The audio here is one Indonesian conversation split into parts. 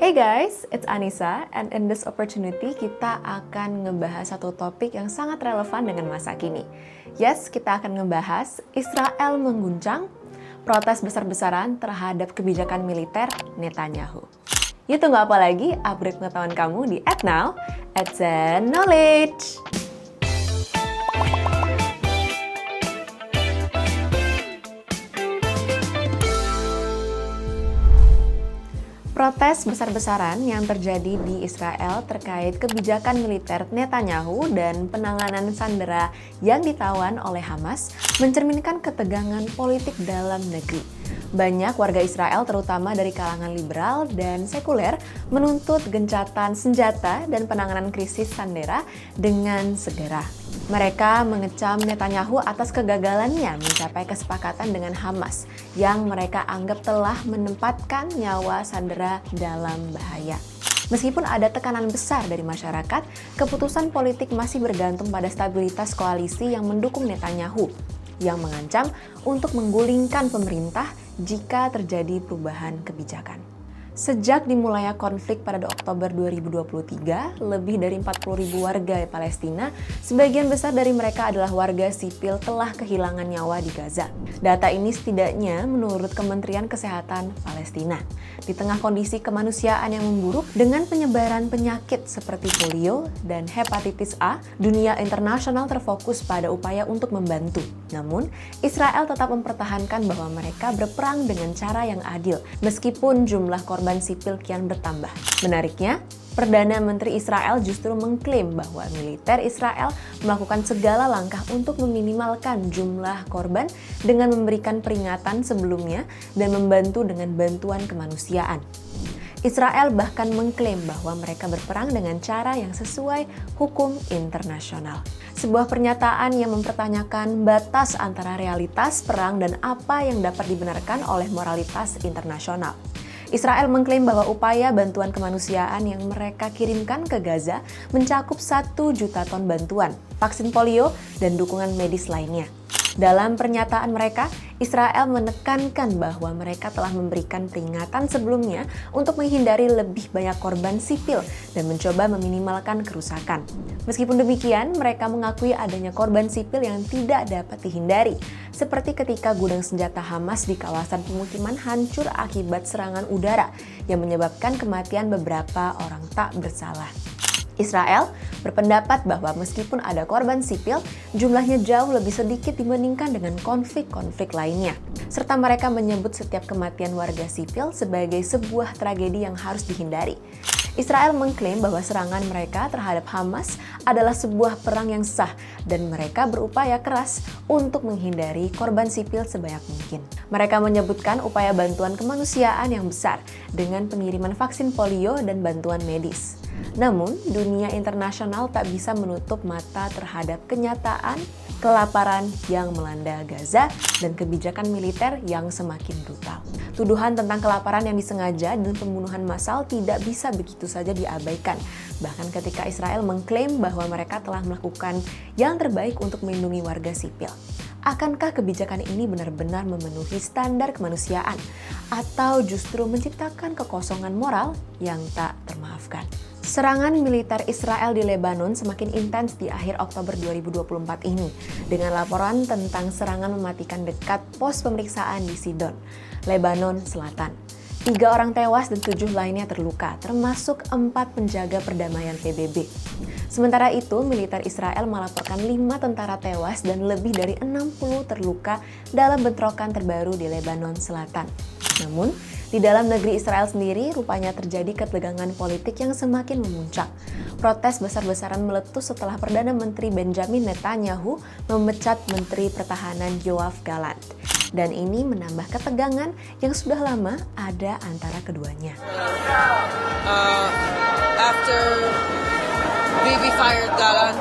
Hey guys, it's Anissa, and in this opportunity kita akan ngebahas satu topik yang sangat relevan dengan masa kini. Yes, kita akan ngebahas Israel mengguncang, protes besar-besaran terhadap kebijakan militer Netanyahu. Yuk tunggu apa lagi, upgrade pengetahuan kamu di @now @knowledge. Protes besar-besaran yang terjadi di Israel terkait kebijakan militer Netanyahu dan penanganan sandera yang ditawan oleh Hamas mencerminkan ketegangan politik dalam negeri. Banyak warga Israel, terutama dari kalangan liberal dan sekuler, menuntut gencatan senjata dan penanganan krisis sandera dengan segera. Mereka mengecam Netanyahu atas kegagalannya mencapai kesepakatan dengan Hamas yang mereka anggap telah menempatkan nyawa sandera dalam bahaya. Meskipun ada tekanan besar dari masyarakat, keputusan politik masih bergantung pada stabilitas koalisi yang mendukung Netanyahu, yang mengancam untuk menggulingkan pemerintah jika terjadi perubahan kebijakan. Sejak dimulainya konflik pada Oktober 2023, lebih dari 40.000 warga Palestina, sebagian besar dari mereka adalah warga sipil, telah kehilangan nyawa di Gaza. Data ini setidaknya menurut Kementerian Kesehatan Palestina. Di tengah kondisi kemanusiaan yang memburuk dengan penyebaran penyakit seperti polio dan hepatitis A, dunia internasional terfokus pada upaya untuk membantu. Namun, Israel tetap mempertahankan bahwa mereka berperang dengan cara yang adil, meskipun jumlah korban sipil kian bertambah. Menariknya, Perdana Menteri Israel justru mengklaim bahwa militer Israel melakukan segala langkah untuk meminimalkan jumlah korban dengan memberikan peringatan sebelumnya dan membantu dengan bantuan kemanusiaan. Israel bahkan mengklaim bahwa mereka berperang dengan cara yang sesuai hukum internasional. Sebuah pernyataan yang mempertanyakan batas antara realitas perang dan apa yang dapat dibenarkan oleh moralitas internasional. Israel mengklaim bahwa upaya bantuan kemanusiaan yang mereka kirimkan ke Gaza mencakup 1 juta ton bantuan, vaksin polio, dan dukungan medis lainnya. Dalam pernyataan mereka, Israel menekankan bahwa mereka telah memberikan peringatan sebelumnya untuk menghindari lebih banyak korban sipil dan mencoba meminimalkan kerusakan. Meskipun demikian, mereka mengakui adanya korban sipil yang tidak dapat dihindari, seperti ketika gudang senjata Hamas di kawasan pemukiman hancur akibat serangan udara yang menyebabkan kematian beberapa orang tak bersalah. Israel berpendapat bahwa meskipun ada korban sipil, jumlahnya jauh lebih sedikit dibandingkan dengan konflik-konflik lainnya. Serta mereka menyebut setiap kematian warga sipil sebagai sebuah tragedi yang harus dihindari. Israel mengklaim bahwa serangan mereka terhadap Hamas adalah sebuah perang yang sah dan mereka berupaya keras untuk menghindari korban sipil sebanyak mungkin. Mereka menyebutkan upaya bantuan kemanusiaan yang besar dengan pengiriman vaksin polio dan bantuan medis. Namun, dunia internasional tak bisa menutup mata terhadap kenyataan kelaparan yang melanda Gaza dan kebijakan militer yang semakin brutal. Tuduhan tentang kelaparan yang disengaja dan pembunuhan massal tidak bisa begitu saja diabaikan. Bahkan ketika Israel mengklaim bahwa mereka telah melakukan yang terbaik untuk melindungi warga sipil. Akankah kebijakan ini benar-benar memenuhi standar kemanusiaan atau justru menciptakan kekosongan moral yang tak termaafkan? Serangan militer Israel di Lebanon semakin intens di akhir Oktober 2024 ini, dengan laporan tentang serangan mematikan dekat pos pemeriksaan di Sidon, Lebanon Selatan. 3 orang tewas dan 7 lainnya terluka, termasuk 4 penjaga perdamaian PBB. Sementara itu, militer Israel melaporkan 5 tentara tewas dan lebih dari 60 terluka dalam bentrokan terbaru di Lebanon Selatan. Namun, di dalam negeri Israel sendiri, rupanya terjadi ketegangan politik yang semakin memuncak. Protes besar-besaran meletus setelah Perdana Menteri Benjamin Netanyahu memecat Menteri Pertahanan Yoav Gallant. Dan ini menambah ketegangan yang sudah lama ada antara keduanya. After Bibi fired Gallant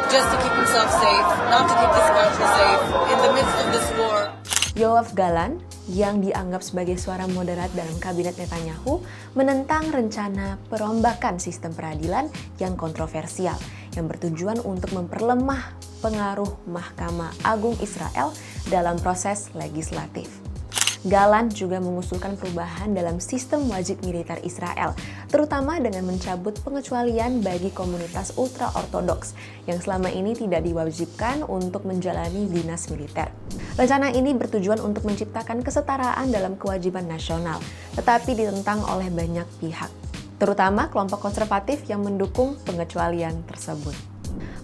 just to keep himself safe, not to keep this country safe in the midst of this war. Yoav Gallant, yang dianggap sebagai suara moderat dalam kabinet Netanyahu, menentang rencana perombakan sistem peradilan yang kontroversial, yang bertujuan untuk memperlemah pengaruh Mahkamah Agung Israel dalam proses legislatif. Gallant juga mengusulkan perubahan dalam sistem wajib militer Israel, terutama dengan mencabut pengecualian bagi komunitas ultra-ortodoks yang selama ini tidak diwajibkan untuk menjalani dinas militer. Rencana ini bertujuan untuk menciptakan kesetaraan dalam kewajiban nasional, tetapi ditentang oleh banyak pihak, terutama kelompok konservatif yang mendukung pengecualian tersebut.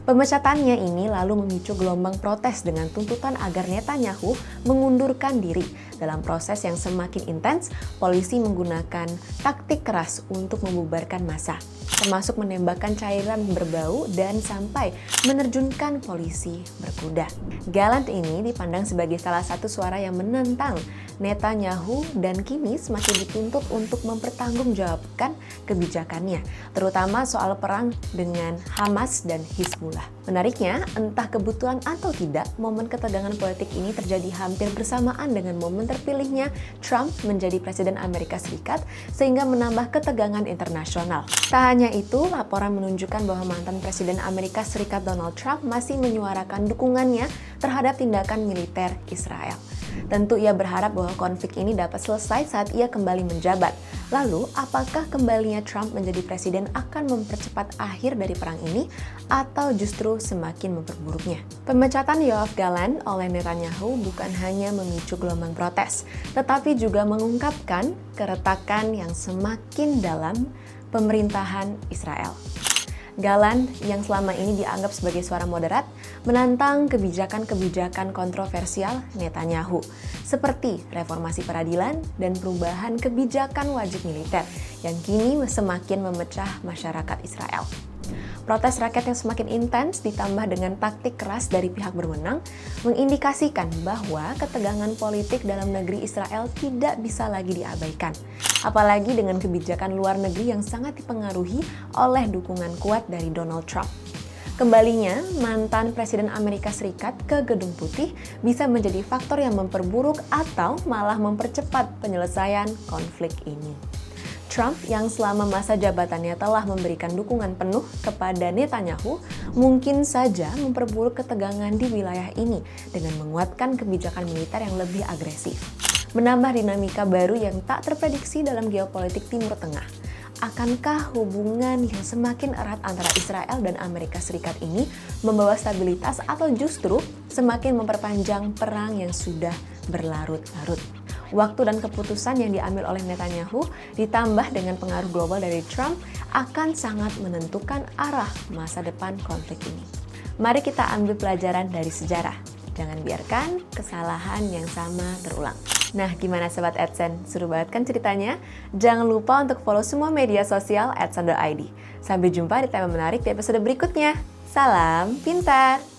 Pemecatannya ini lalu memicu gelombang protes dengan tuntutan agar Netanyahu mengundurkan diri. Dalam proses yang semakin intens, polisi menggunakan taktik keras untuk membubarkan massa, termasuk menembakkan cairan berbau dan sampai menerjunkan polisi berkuda. Gallant ini dipandang sebagai salah satu suara yang menentang Netanyahu dan kini semakin dituntut untuk mempertanggungjawabkan kebijakannya, terutama soal perang dengan Hamas dan Hizbullah. Menariknya, entah kebetulan atau tidak, momen ketegangan politik ini terjadi hampir bersamaan dengan momen terpilihnya Trump menjadi Presiden Amerika Serikat, sehingga menambah ketegangan internasional. Tak hanya itu, laporan menunjukkan bahwa mantan Presiden Amerika Serikat Donald Trump masih menyuarakan dukungannya terhadap tindakan militer Israel. Tentu ia berharap bahwa konflik ini dapat selesai saat ia kembali menjabat. Lalu, apakah kembalinya Trump menjadi presiden akan mempercepat akhir dari perang ini atau justru semakin memperburuknya? Pemecatan Yoav Gallant oleh Netanyahu bukan hanya memicu gelombang protes, tetapi juga mengungkapkan keretakan yang semakin dalam pemerintahan Israel. Gallant yang selama ini dianggap sebagai suara moderat menantang kebijakan-kebijakan kontroversial Netanyahu seperti reformasi peradilan dan perubahan kebijakan wajib militer yang kini semakin memecah masyarakat Israel. Protes rakyat yang semakin intens ditambah dengan taktik keras dari pihak berwenang mengindikasikan bahwa ketegangan politik dalam negeri Israel tidak bisa lagi diabaikan. Apalagi dengan kebijakan luar negeri yang sangat dipengaruhi oleh dukungan kuat dari Donald Trump. Kembalinya mantan Presiden Amerika Serikat ke Gedung Putih bisa menjadi faktor yang memperburuk atau malah mempercepat penyelesaian konflik ini. Trump yang selama masa jabatannya telah memberikan dukungan penuh kepada Netanyahu mungkin saja memperburuk ketegangan di wilayah ini dengan menguatkan kebijakan militer yang lebih agresif. Menambah dinamika baru yang tak terprediksi dalam geopolitik Timur Tengah. Akankah hubungan yang semakin erat antara Israel dan Amerika Serikat ini membawa stabilitas atau justru semakin memperpanjang perang yang sudah berlarut-larut? Waktu dan keputusan yang diambil oleh Netanyahu ditambah dengan pengaruh global dari Trump akan sangat menentukan arah masa depan konflik ini. Mari kita ambil pelajaran dari sejarah. Jangan biarkan kesalahan yang sama terulang. Nah, gimana Sobat AdSense? Seru banget kan ceritanya? Jangan lupa untuk follow semua media sosial @san.id. Sampai jumpa di tema menarik di episode berikutnya. Salam pintar!